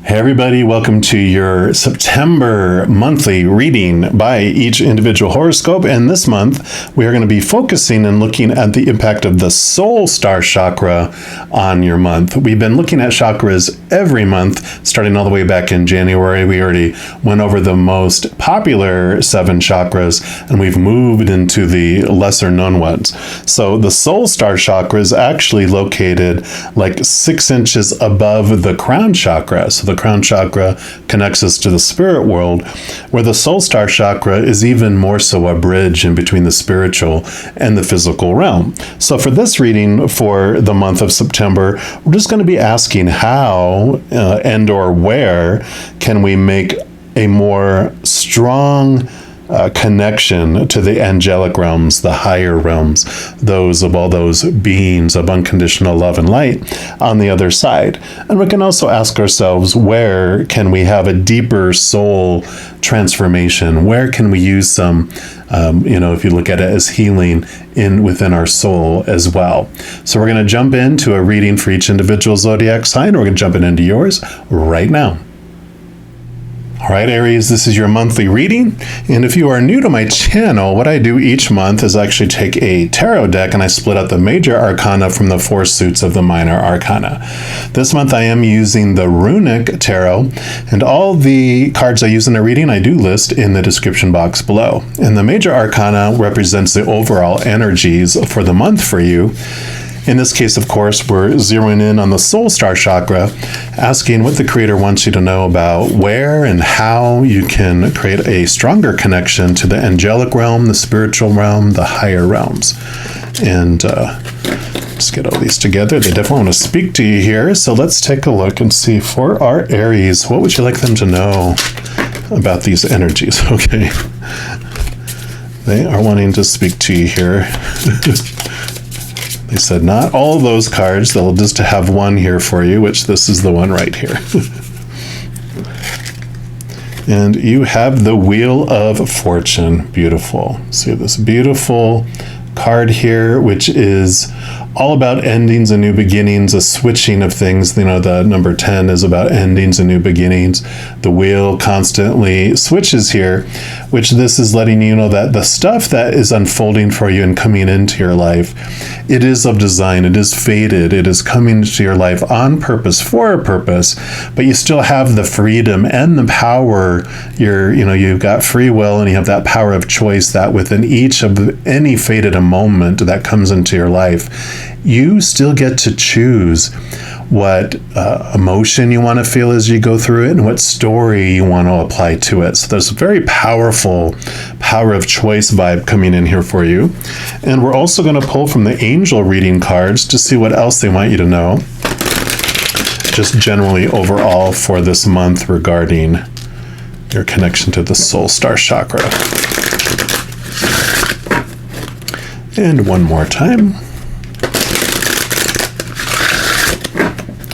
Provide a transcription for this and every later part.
Hey everybody, welcome to your September monthly reading by each individual horoscope. And this month, we are going to be focusing and looking at the impact of the Soul Star Chakra on your month. We've been looking at chakras every month, starting all the way back in January. We already went over the most popular 7 chakras, and we've moved into the lesser known ones. So the Soul Star Chakra is actually located like 6 inches above the crown chakra. So the crown chakra connects us to the spirit world, where the Soul Star Chakra is even more so a bridge in between the spiritual and the physical realm. So for this reading for the month of September, we're just going to be asking how and or where can we make a more strong connection to the angelic realms, the higher realms, those of all those beings of unconditional love and light on the other side. And we can also ask ourselves, where can we have a deeper soul transformation? Where can we use some, if you look at it as healing within our soul as well? So we're going to jump into a reading for each individual zodiac sign. We're going to jump into yours right now. All right, Aries, this is your monthly reading. And if you are new to my channel, what I do each month is actually take a tarot deck and I split out the major arcana from the 4 suits of the minor arcana. This month I am using the runic tarot, and all the cards I use in the reading I do list in the description box below. And the major arcana represents the overall energies for the month for you. In this case, of course, we're zeroing in on the Soul Star Chakra, asking what the Creator wants you to know about where and how you can create a stronger connection to the angelic realm, the spiritual realm, the higher realms. And let's get all these together. They definitely want to speak to you here. So let's take a look and see for our Aries, what would you like them to know about these energies? Okay. They are wanting to speak to you here. They said not all of those cards, they'll just have one here for you, which this is the one right here. And you have the Wheel of Fortune. Beautiful. So you have this beautiful card here, which is all about endings and new beginnings, a switching of things. You know, the number 10 is about endings and new beginnings. The wheel constantly switches here, which this is letting you know that the stuff that is unfolding for you and coming into your life, it is of design, it is fated, it is coming to your life on purpose, for a purpose, but you still have the freedom and the power. You've got free will and you have that power of choice that within each of any fated moment that comes into your life, you still get to choose what emotion you want to feel as you go through it and what story you want to apply to it. So there's a very powerful power of choice vibe coming in here for you. And we're also going to pull from the angel reading cards to see what else they want you to know, just generally overall for this month regarding your connection to the Soul Star Chakra. And one more time.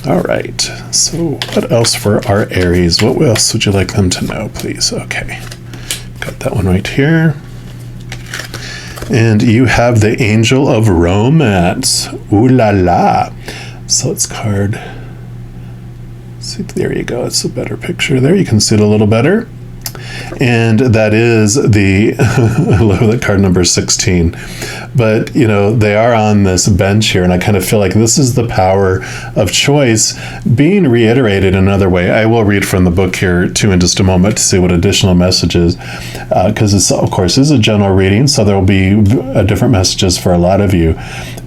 All right, so what else for our Aries? What else would you like them to know, please? Okay, got that one right here. And you have the Angel of Romance. Ooh la la. So it's card. See, there you go. It's a better picture there. You can see it a little better. And that is I love that card number 16. But, they are on this bench here, and I kind of feel like this is the power of choice being reiterated another way. I will read from the book here, too, in just a moment to see what additional messages, because this, of course, is a general reading, so there will be different messages for a lot of you.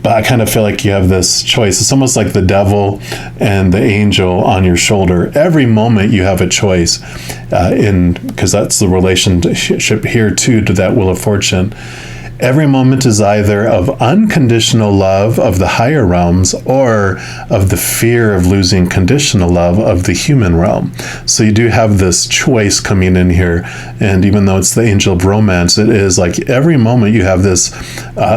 But I kind of feel like you have this choice. It's almost like the devil and the angel on your shoulder. Every moment you have a choice, because that's the relationship here too to that Wheel of Fortune. Every moment is either of unconditional love of the higher realms or of the fear of losing conditional love of the human realm. So you do have this choice coming in here. And even though it's the Angel of Romance, it is like every moment you have this,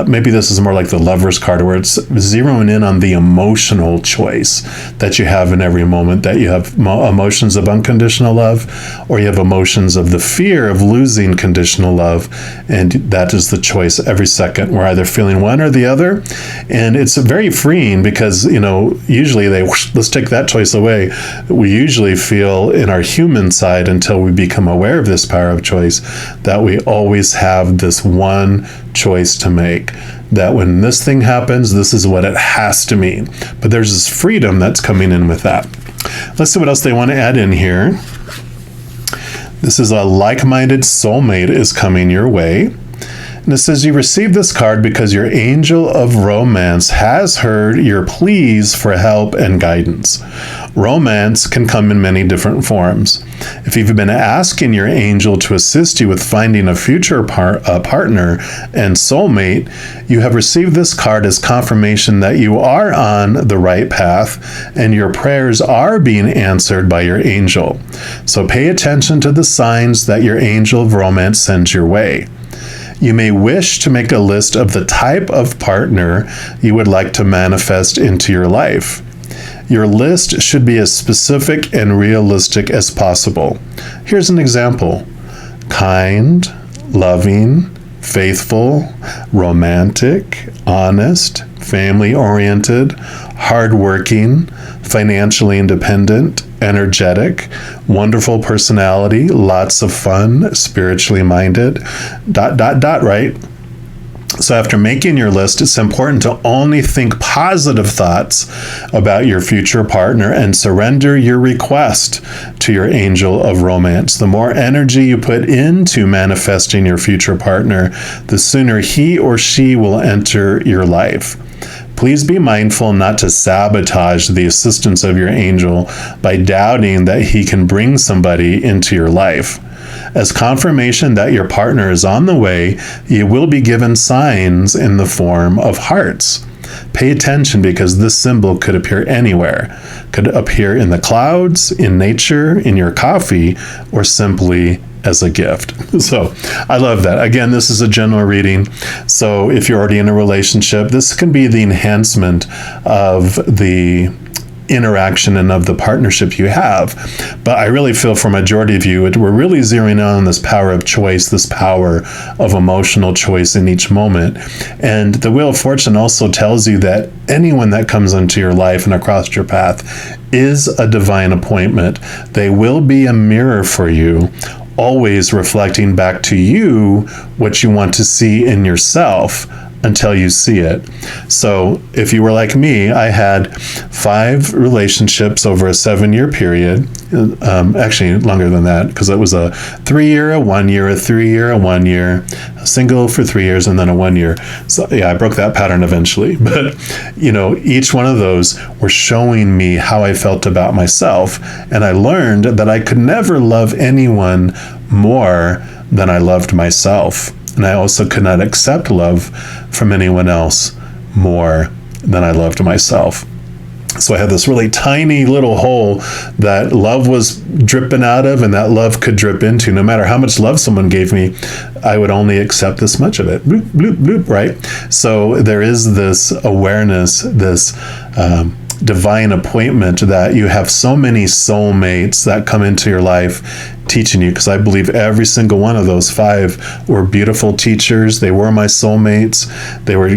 maybe this is more like the Lover's card, where it's zeroing in on the emotional choice that you have in every moment, that you have emotions of unconditional love, or you have emotions of the fear of losing conditional love. And that is the choice choice every second. We're either feeling one or the other. And it's very freeing because, usually let's take that choice away. We usually feel in our human side, until we become aware of this power of choice, that we always have this one choice to make. That when this thing happens, this is what it has to mean. But there's this freedom that's coming in with that. Let's see what else they want to add in here. This is a like-minded soulmate is coming your way. And it says, you received this card because your angel of romance has heard your pleas for help and guidance. Romance can come in many different forms. If you've been asking your angel to assist you with finding a future partner and soulmate, you have received this card as confirmation that you are on the right path and your prayers are being answered by your angel. So pay attention to the signs that your angel of romance sends your way. You may wish to make a list of the type of partner you would like to manifest into your life. Your list should be as specific and realistic as possible. Here's an example: kind, loving, faithful, romantic, honest, family-oriented, hardworking, financially independent, energetic, wonderful personality, lots of fun, spiritually minded, ... right? So after making your list, it's important to only think positive thoughts about your future partner and surrender your request to your angel of romance. The more energy you put into manifesting your future partner, the sooner he or she will enter your life. Please be mindful not to sabotage the assistance of your angel by doubting that he can bring somebody into your life. As confirmation that your partner is on the way, you will be given signs in the form of hearts. Pay attention because this symbol could appear anywhere. Could appear in the clouds, in nature, in your coffee, or simply as a gift. So I love that. Again, this is a general reading. So if you're already in a relationship, this can be the enhancement of the interaction and of the partnership you have. But I really feel for majority of you, we're really zeroing in on this power of choice, this power of emotional choice in each moment. And the Wheel of Fortune also tells you that anyone that comes into your life and across your path is a divine appointment. They will be a mirror for you, always reflecting back to you what you want to see in yourself until you see it. So if you were like me, I had 5 relationships over a 7-year period. Actually longer than that, because it was a 3-year, a 1-year, a 3-year, a 1-year, a single for 3 years, and then a 1-year. So yeah, I broke that pattern eventually. But each one of those were showing me how I felt about myself. And I learned that I could never love anyone more than I loved myself. And I also could not accept love from anyone else more than I loved myself. So I had this really tiny little hole that love was dripping out of, and that love could drip into. No matter how much love someone gave me, I would only accept this much of it. Bloop, bloop, bloop, right? So there is this awareness, this divine appointment that you have so many soulmates that come into your life teaching you, because I believe every single one of those 5 were beautiful teachers. They were my soulmates. They were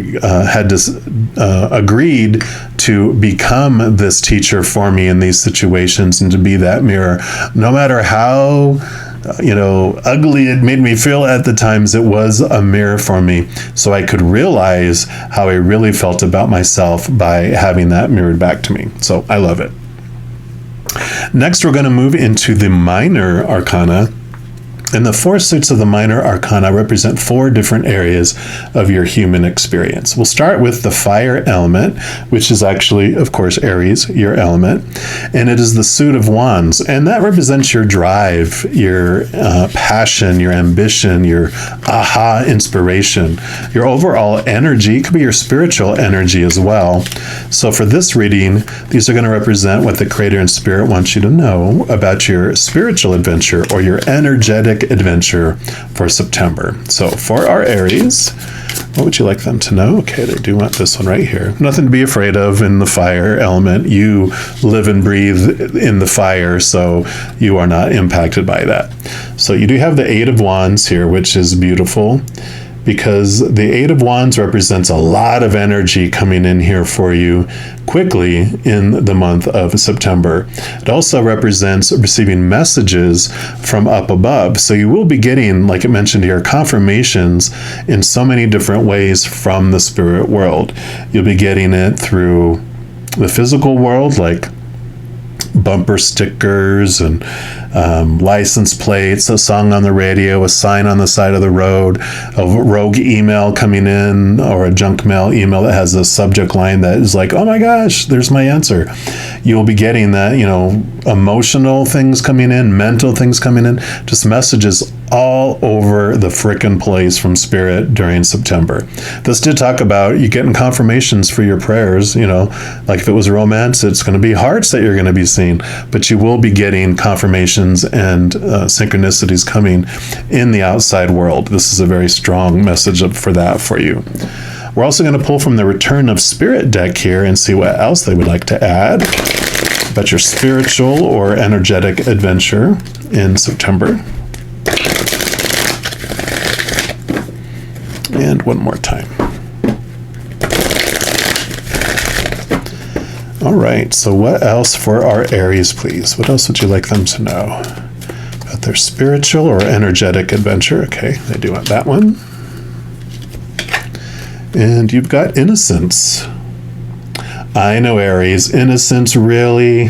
agreed to become this teacher for me in these situations and to be that mirror. No matter how ugly it made me feel at the times, it was a mirror for me, so I could realize how I really felt about myself by having that mirrored back to me. So I love it. Next, we're going to move into the minor arcana. And the 4 suits of the minor arcana represent 4 different areas of your human experience. We'll start with the fire element, which is actually, of course, Aries, your element. And it is the suit of wands. And that represents your drive, your passion, your ambition, your aha inspiration, your overall energy. It could be your spiritual energy as well. So for this reading, these are going to represent what the Creator and Spirit wants you to know about your spiritual adventure or your energetic adventure for September. So for our Aries, what would you like them to know? Okay, they do want this one right here. Nothing to be afraid of in the fire element. You live and breathe in the fire, so you are not impacted by that. So you do have the 8 of Wands here, which is beautiful. because the Eight of Wands represents a lot of energy coming in here for you quickly in the month of September. It also represents receiving messages from up above. So you will be getting, like it mentioned here, confirmations in so many different ways from the spirit world. You'll be getting it through the physical world, like bumper stickers and license plates, a song on the radio, a sign on the side of the road, a rogue email coming in, or a junk mail email that has a subject line that is like, oh my gosh, there's my answer. You'll be getting that, emotional things coming in, mental things coming in, just messages all over the frickin' place from spirit during September. This did talk about you getting confirmations for your prayers, like if it was romance, it's going to be hearts that you're going to be seeing, but you will be getting confirmations and synchronicities coming in the outside world. This is a very strong message for that for you. We're also going to pull from the Return of Spirit deck here and see what else they would like to add about your spiritual or energetic adventure in September. And one more time. All right, so what else for our Aries, please? What else would you like them to know about their spiritual or energetic adventure? Okay, they do want that one. And you've got innocence. I know, Aries, innocence, really?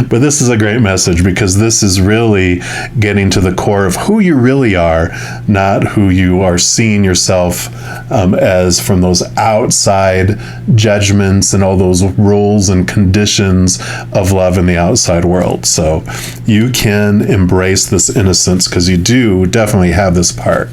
But this is a great message because this is really getting to the core of who you really are, not who you are seeing yourself as from those outside judgments and all those rules and conditions of love in the outside world. So you can embrace this innocence because you do definitely have this part.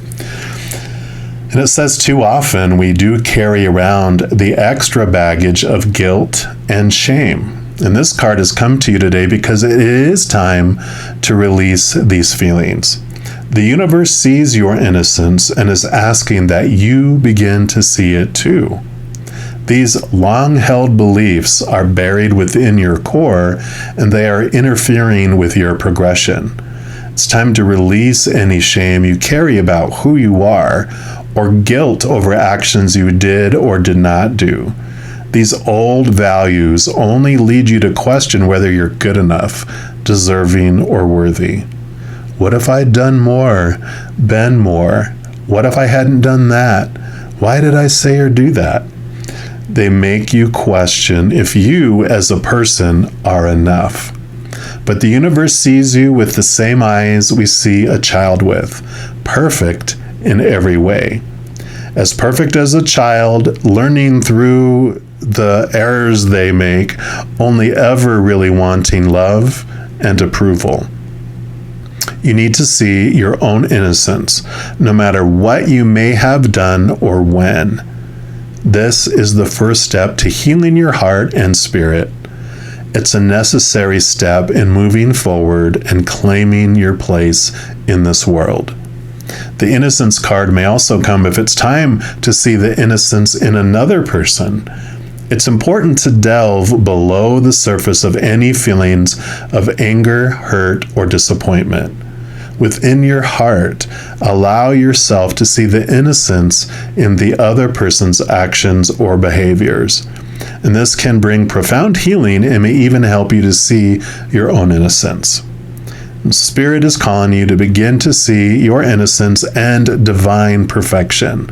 And it says too often we do carry around the extra baggage of guilt and shame. And this card has come to you today because it is time to release these feelings. The universe sees your innocence and is asking that you begin to see it too. These long-held beliefs are buried within your core and they are interfering with your progression. It's time to release any shame you carry about who you are or guilt over actions you did or did not do. These old values only lead you to question whether you're good enough, deserving, or worthy. What if I'd done more, been more? What if I hadn't done that? Why did I say or do that? They make you question if you, as a person, are enough. But the universe sees you with the same eyes we see a child with, perfect in every way. As perfect as a child, learning through the errors they make, only ever really wanting love and approval. You need to see your own innocence, no matter what you may have done or when. This is the first step to healing your heart and spirit. It's a necessary step in moving forward and claiming your place in this world. The innocence card may also come if it's time to see the innocence in another person. It's important to delve below the surface of any feelings of anger, hurt, or disappointment. Within your heart, allow yourself to see the innocence in the other person's actions or behaviors. And this can bring profound healing and may even help you to see your own innocence. Spirit is calling you to begin to see your innocence and divine perfection.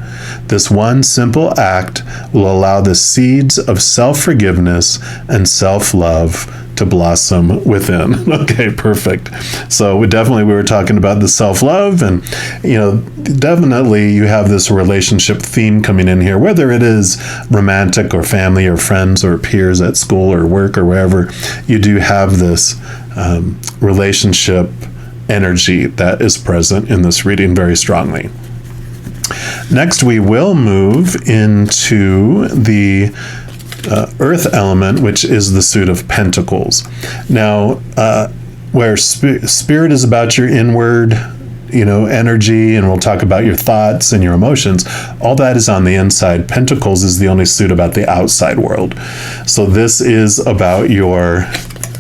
This one simple act will allow the seeds of self-forgiveness and self-love to blossom within. Okay, perfect. So we were talking about the self-love, and definitely you have this relationship theme coming in here, whether it is romantic or family or friends or peers at school or work or wherever. You do have this relationship energy that is present in this reading very strongly. Next, we will move into the earth element, which is the suit of pentacles. Now, where spirit is about your inward, energy, and we'll talk about your thoughts and your emotions, all that is on the inside. Pentacles is the only suit about the outside world. So this is about your,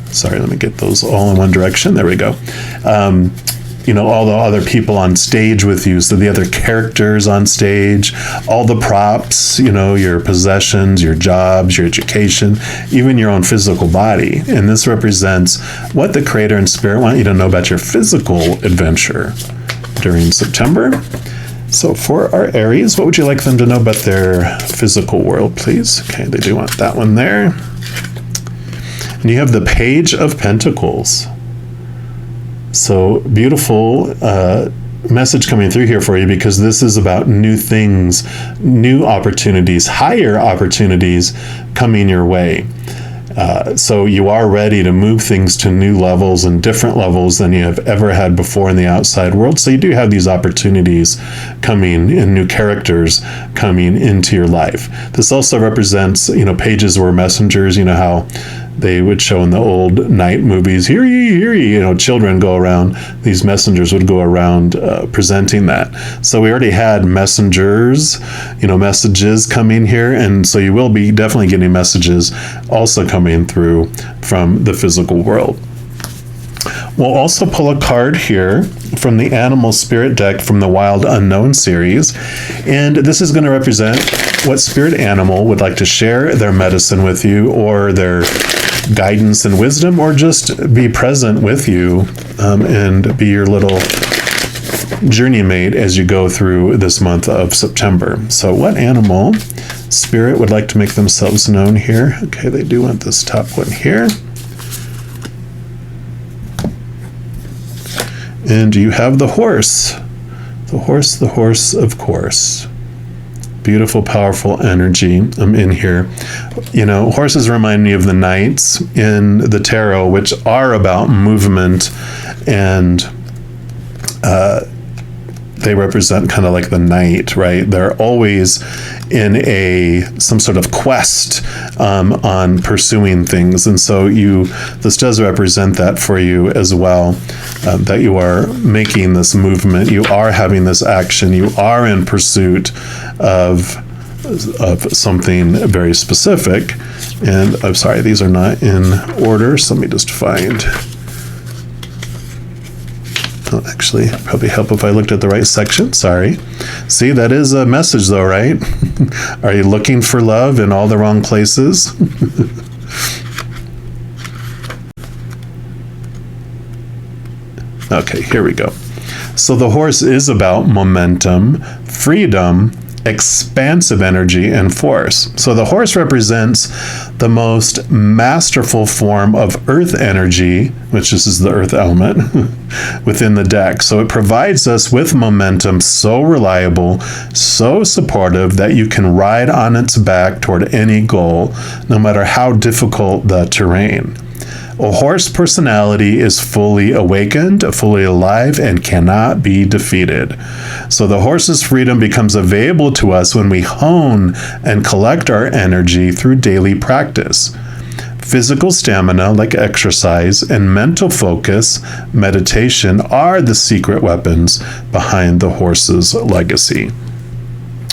sorry, let me get those all in one direction. There we go. all the other people on stage with you, so the other characters on stage, all the props, your possessions, your jobs, your education, even your own physical body. And this represents what the Creator and Spirit want you to know about your physical adventure during September. So for our Aries, what would you like them to know about their physical world, please? Okay, they do want that one there. And you have the Page of Pentacles. So beautiful message coming through here for you, because this is about new things, new opportunities, higher opportunities coming your way. So you are ready to move things to new levels and different levels than you have ever had before in the outside world. So you do have these opportunities coming, and new characters coming into your life. This also represents, pages were messengers, how they would show in the old night movies, hear ye, children go around, these messengers would go around presenting that. So we already had messengers, messages coming here, and so you will be definitely getting messages also coming through from the physical world. We'll also pull a card here from the Animal Spirit deck from the Wild Unknown series, and this is going to represent what spirit animal would like to share their medicine with you, or their guidance and wisdom, or just be present with you and be your little journey mate as you go through this month of September. So what animal spirit would like to make themselves known here? Okay, they do want this top one here. And you have the horse. The horse, of course. Beautiful, powerful energy in here. Horses remind me of the knights in the tarot, which are about movement, and they represent kind of like the knight, right? They're always in some sort of quest on pursuing things. And so this does represent that for you as well, that you are making this movement, you are having this action, you are in pursuit of something very specific. And I'm sorry, these are not in order, so let me just find. Actually, probably help if I looked at the right section. Sorry. See, that is a message though, right? Are you looking for love in all the wrong places? Okay, here we go. So the horse is about momentum, freedom, expansive energy, and force. So the horse represents the most masterful form of earth energy, which is the earth element, within the deck. So it provides us with momentum so reliable, so supportive, that you can ride on its back toward any goal, no matter how difficult the terrain. A horse personality is fully awakened, fully alive, and cannot be defeated. So the horse's freedom becomes available to us when we hone and collect our energy through daily practice. Physical stamina, like exercise, and mental focus, meditation, are the secret weapons behind the horse's legacy.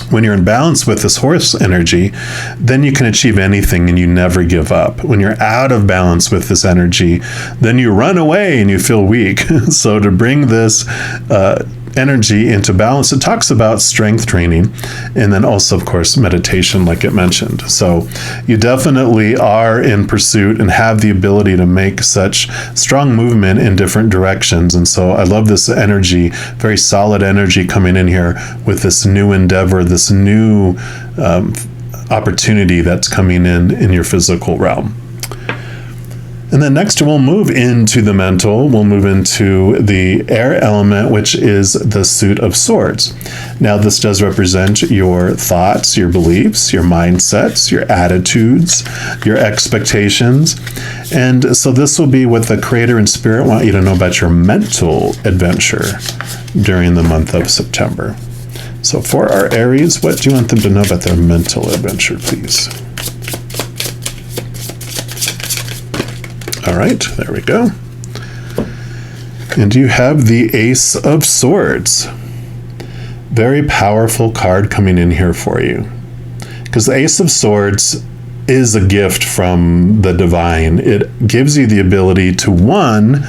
When you're in balance with this horse energy, then you can achieve anything and you never give up. When you're out of balance with this energy, then you run away and you feel weak. So to bring this energy into balance, it talks about strength training, and then also, of course, meditation, like it mentioned. So you definitely are in pursuit and have the ability to make such strong movement in different directions. And so I love this energy, very solid energy coming in here with this new endeavor, this new opportunity that's coming in your physical realm. And then next we'll move into the mental. We'll move into the air element, which is the Suit of Swords. Now this does represent your thoughts, your beliefs, your mindsets, your attitudes, your expectations. And so this will be what the Creator and Spirit want you to know about your mental adventure during the month of September. So for our Aries, what do you want them to know about their mental adventure, please? All right, there we go. And you have the Ace of Swords. Very powerful card coming in here for you. Because the Ace of Swords is a gift from the divine. It gives you the ability to, one,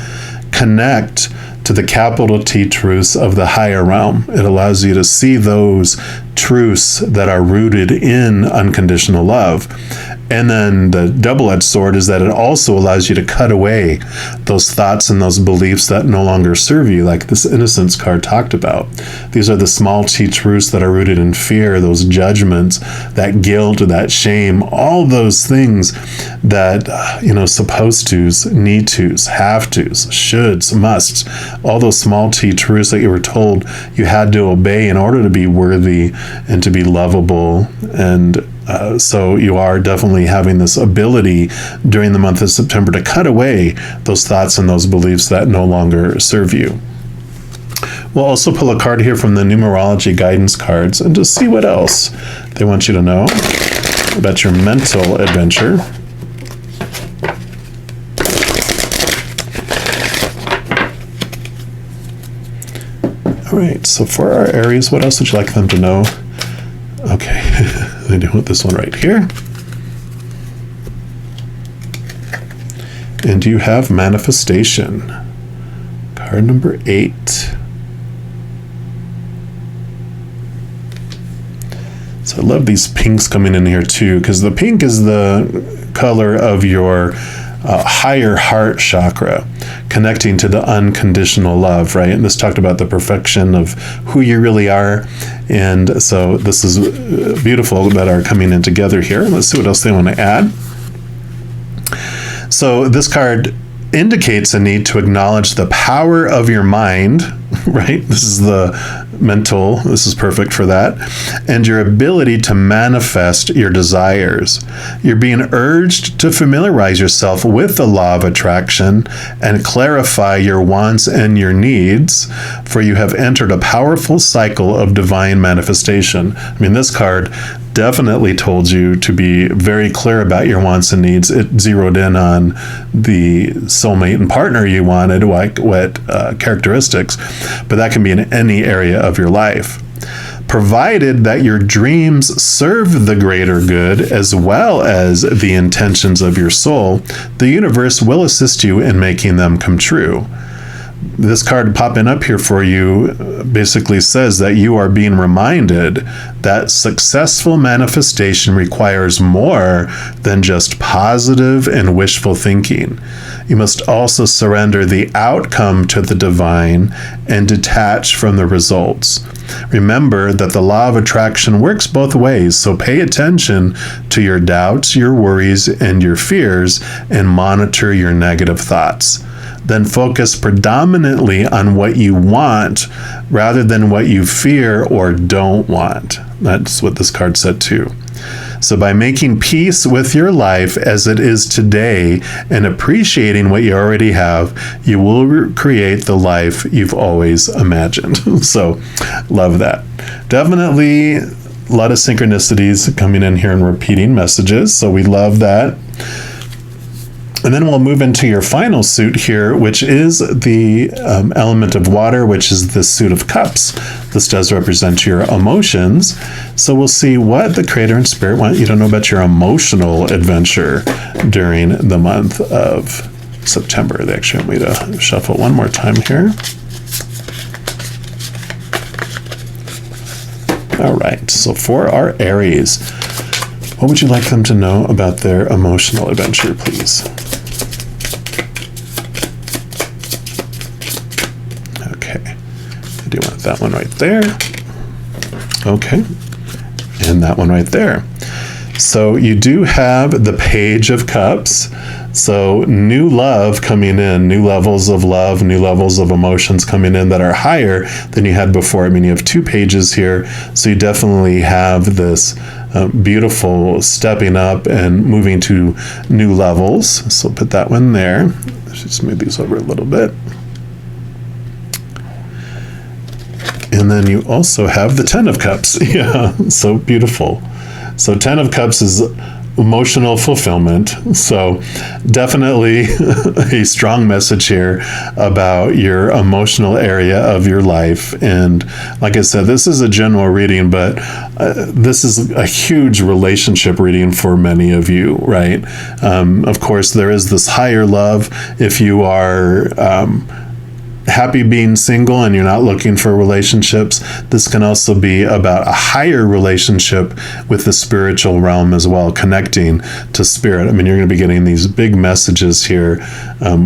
connect to the capital T truths of the higher realm. It allows you to see those truths that are rooted in unconditional love. And then the double-edged sword is that it also allows you to cut away those thoughts and those beliefs that no longer serve you, like this innocence card talked about. These are the small T truths that are rooted in fear, those judgments, that guilt, that shame, all those things that, supposed tos, need tos, have tos, shoulds, musts, all those small T truths that you were told you had to obey in order to be worthy and to be lovable. And so you are definitely having this ability during the month of September to cut away those thoughts and those beliefs that no longer serve you. We'll also pull a card here from the numerology guidance cards and just see what else they want you to know about your mental adventure. All right, so for our Aries, what else would you like them to know? Okay, I do want this one right here. And you have manifestation. Card number 8. So I love these pinks coming in here too, because the pink is the color of your higher heart chakra, connecting to the unconditional love, right? And this talked about the perfection of who you really are. And so this is beautiful that are coming in together here. Let's see what else they want to add. So this card indicates a need to acknowledge the power of your mind, right? This is the mental, this is perfect for that, and your ability to manifest your desires. You're being urged to familiarize yourself with the law of attraction and clarify your wants and your needs, for you have entered a powerful cycle of divine manifestation. I mean, this card definitely told you to be very clear about your wants and needs. It zeroed in on the soulmate and partner you wanted, like what characteristics, but that can be in any area of your life. Provided that your dreams serve the greater good as well as the intentions of your soul, the universe will assist you in making them come true. This card popping up here for you basically says that you are being reminded that successful manifestation requires more than just positive and wishful thinking. You must also surrender the outcome to the divine and detach from the results. Remember that the law of attraction works both ways, so pay attention to your doubts, your worries, and your fears, and monitor your negative thoughts. Then focus predominantly on what you want rather than what you fear or don't want. That's what this card said too. So by making peace with your life as it is today and appreciating what you already have, you will create the life you've always imagined. So love that. Definitely a lot of synchronicities coming in here and repeating messages. So we love that. And then we'll move into your final suit here, which is the element of water, which is the suit of cups. This does represent your emotions. So we'll see what the Creator and Spirit want you to know about your emotional adventure during the month of September. They actually want me to shuffle one more time here. All right, so for our Aries, what would you like them to know about their emotional adventure, please? Okay, I do want that one right there. Okay, and that one right there. So you do have the Page of Cups. So new love coming in, new levels of love, new levels of emotions coming in that are higher than you had before. I mean, you have two pages here, so you definitely have this beautiful stepping up and moving to new levels. So put that one there. Let's just move these over a little bit. And then you also have the Ten of Cups. Yeah, so beautiful. So Ten of Cups is emotional fulfillment. So definitely a strong message here about your emotional area of your life. And like I said, this is a general reading, but this is a huge relationship reading for many of you, right? Of course, there is this higher love if you are happy being single and you're not looking for relationships, this can also be about a higher relationship with the spiritual realm as well, connecting to spirit. I mean, you're going to be getting these big messages here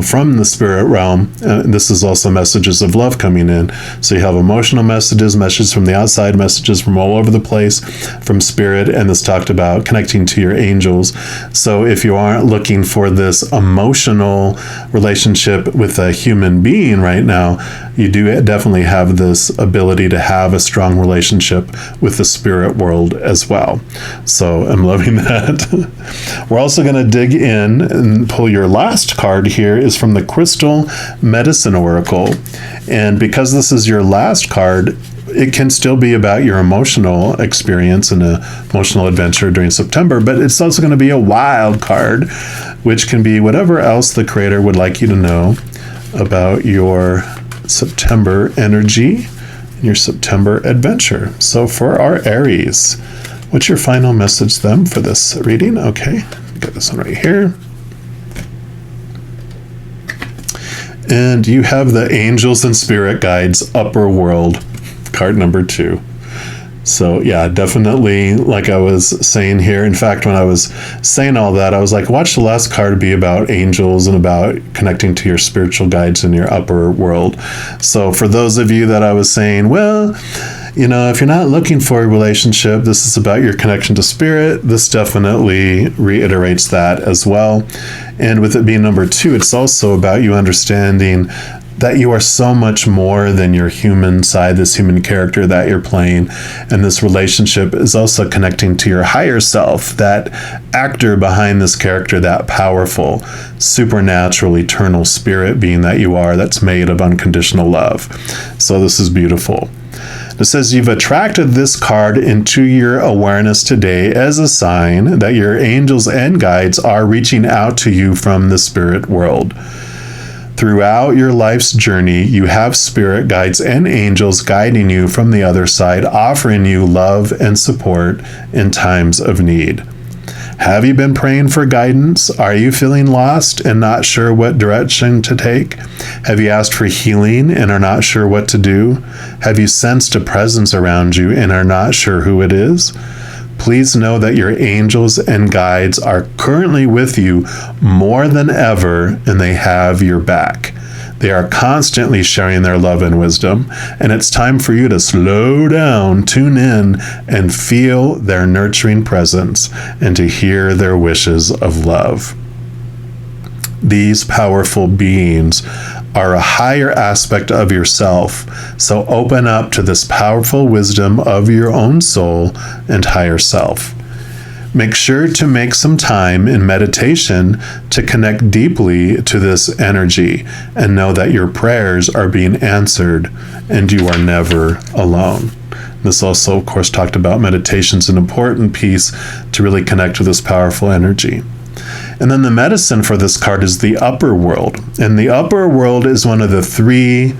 from the spirit realm. This is also messages of love coming in. So you have emotional messages, messages from the outside, messages from all over the place, from spirit, and this talked about connecting to your angels. So if you aren't looking for this emotional relationship with a human being right now, you do definitely have this ability to have a strong relationship with the spirit world as well. So I'm loving that. We're also going to dig in and pull your last card here is from the Crystal Medicine Oracle. And because this is your last card, it can still be about your emotional experience and an emotional adventure during September, but it's also going to be a wild card, which can be whatever else the creator would like you to know about your September energy, your September adventure. So for our Aries, what's your final message then for this reading? Okay, got this one right here. And you have the Angels and Spirit Guides Upper World, card number 2. So yeah, definitely, like I was saying here. In fact, when I was saying all that, I was like, watch the last card be about angels and about connecting to your spiritual guides in your upper world. So for those of you that I was saying, well, you know, if you're not looking for a relationship, this is about your connection to spirit. This definitely reiterates that as well. And with it being number 2, it's also about you understanding that you are so much more than your human side, this human character that you're playing. And this relationship is also connecting to your higher self, that actor behind this character, that powerful, supernatural, eternal spirit being that you are, that's made of unconditional love. So this is beautiful. It says you've attracted this card into your awareness today as a sign that your angels and guides are reaching out to you from the spirit world. Throughout your life's journey, you have spirit guides and angels guiding you from the other side, offering you love and support in times of need. Have you been praying for guidance? Are you feeling lost and not sure what direction to take? Have you asked for healing and are not sure what to do? Have you sensed a presence around you and are not sure who it is? Please know that your angels and guides are currently with you more than ever, and they have your back. They are constantly sharing their love and wisdom, and it's time for you to slow down, tune in, and feel their nurturing presence, and to hear their wishes of love. These powerful beings are a higher aspect of yourself, so open up to this powerful wisdom of your own soul and higher self. Make sure to make some time in meditation to connect deeply to this energy and know that your prayers are being answered and you are never alone. This also, of course, talked about meditation is an important piece to really connect with this powerful energy. And then the medicine for this card is the upper world. And the upper world is one of the three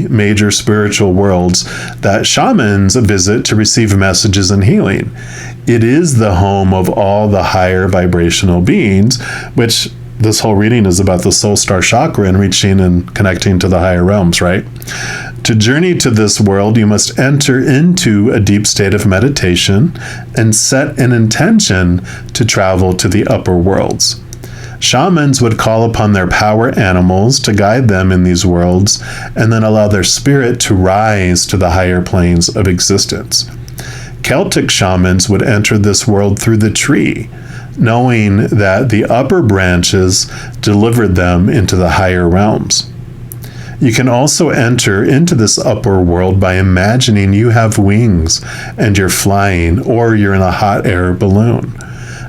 major spiritual worlds that shamans visit to receive messages and healing. It is the home of all the higher vibrational beings, which this whole reading is about the Soul Star Chakra and reaching and connecting to the higher realms, right? To journey to this world, you must enter into a deep state of meditation and set an intention to travel to the upper worlds. Shamans would call upon their power animals to guide them in these worlds and then allow their spirit to rise to the higher planes of existence. Celtic shamans would enter this world through the tree, knowing that the upper branches delivered them into the higher realms. You can also enter into this upper world by imagining you have wings and you're flying, or you're in a hot air balloon.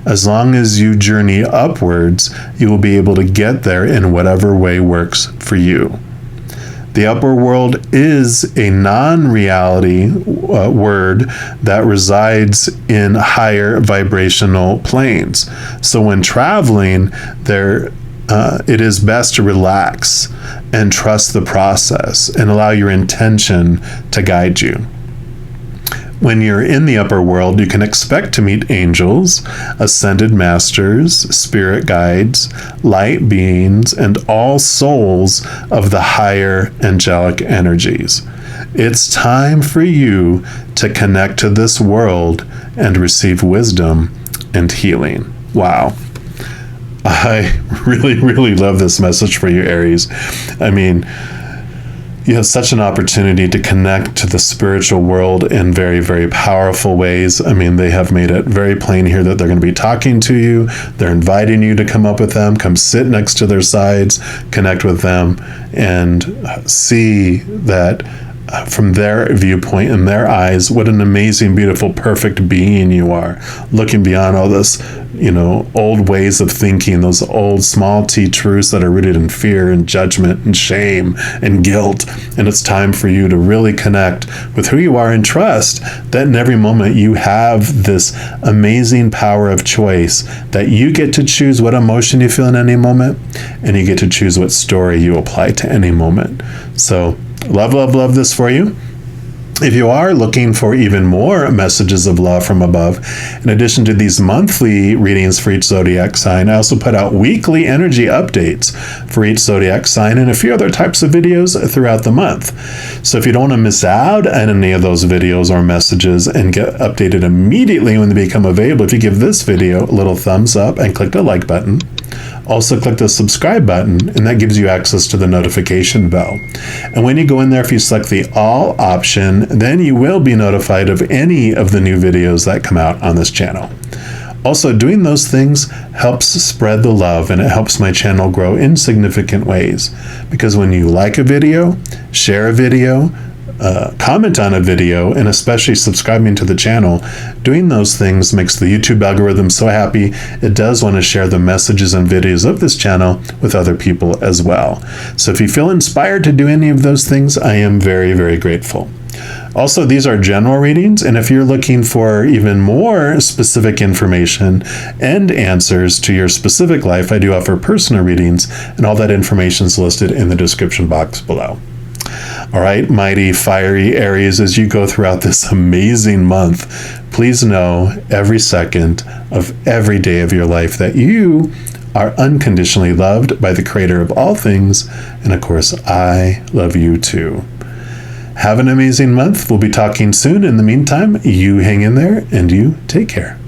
As long as you journey upwards, you will be able to get there in whatever way works for you. The upper world is a non-reality word that resides in higher vibrational planes. So when traveling there, it is best to relax and trust the process and allow your intention to guide you. When you're in the upper world, you can expect to meet angels, ascended masters, spirit guides, light beings, and all souls of the higher angelic energies. It's time for you to connect to this world and receive wisdom and healing. Wow. I really, really love this message for you, Aries. I mean, you have such an opportunity to connect to the spiritual world in very, very powerful ways. I mean, they have made it very plain here that they're going to be talking to you. They're inviting you to come up with them, come sit next to their sides, connect with them, and see that from their viewpoint, in their eyes, what an amazing, beautiful, perfect being you are, looking beyond all this, old ways of thinking, those old small t truths that are rooted in fear and judgment and shame and guilt. And it's time for you to really connect with who you are and trust that in every moment you have this amazing power of choice, that you get to choose what emotion you feel in any moment, and you get to choose what story you apply to any moment. So love, love, love this for you. If you are looking for even more messages of love from above, in addition to these monthly readings for each zodiac sign, I also put out weekly energy updates for each zodiac sign and a few other types of videos throughout the month. So if you don't want to miss out on any of those videos or messages and get updated immediately when they become available, if you give this video a little thumbs up and click the like button, also click the subscribe button, and that gives you access to the notification bell. And when you go in there, if you select the all option, then you will be notified of any of the new videos that come out on this channel. Also, doing those things helps spread the love, and it helps my channel grow in significant ways. Because when you like a video, share a video, comment on a video, and especially subscribing to the channel, doing those things makes the YouTube algorithm so happy it does want to share the messages and videos of this channel with other people as well. So if you feel inspired to do any of those things, I am very, very grateful. Also, these are general readings, and if you're looking for even more specific information and answers to your specific life, I do offer personal readings, and all that information is listed in the description box below. All right, mighty, fiery Aries, as you go throughout this amazing month, please know every second of every day of your life that you are unconditionally loved by the Creator of all things, and of course, I love you too. Have an amazing month. We'll be talking soon. In the meantime, you hang in there and you take care.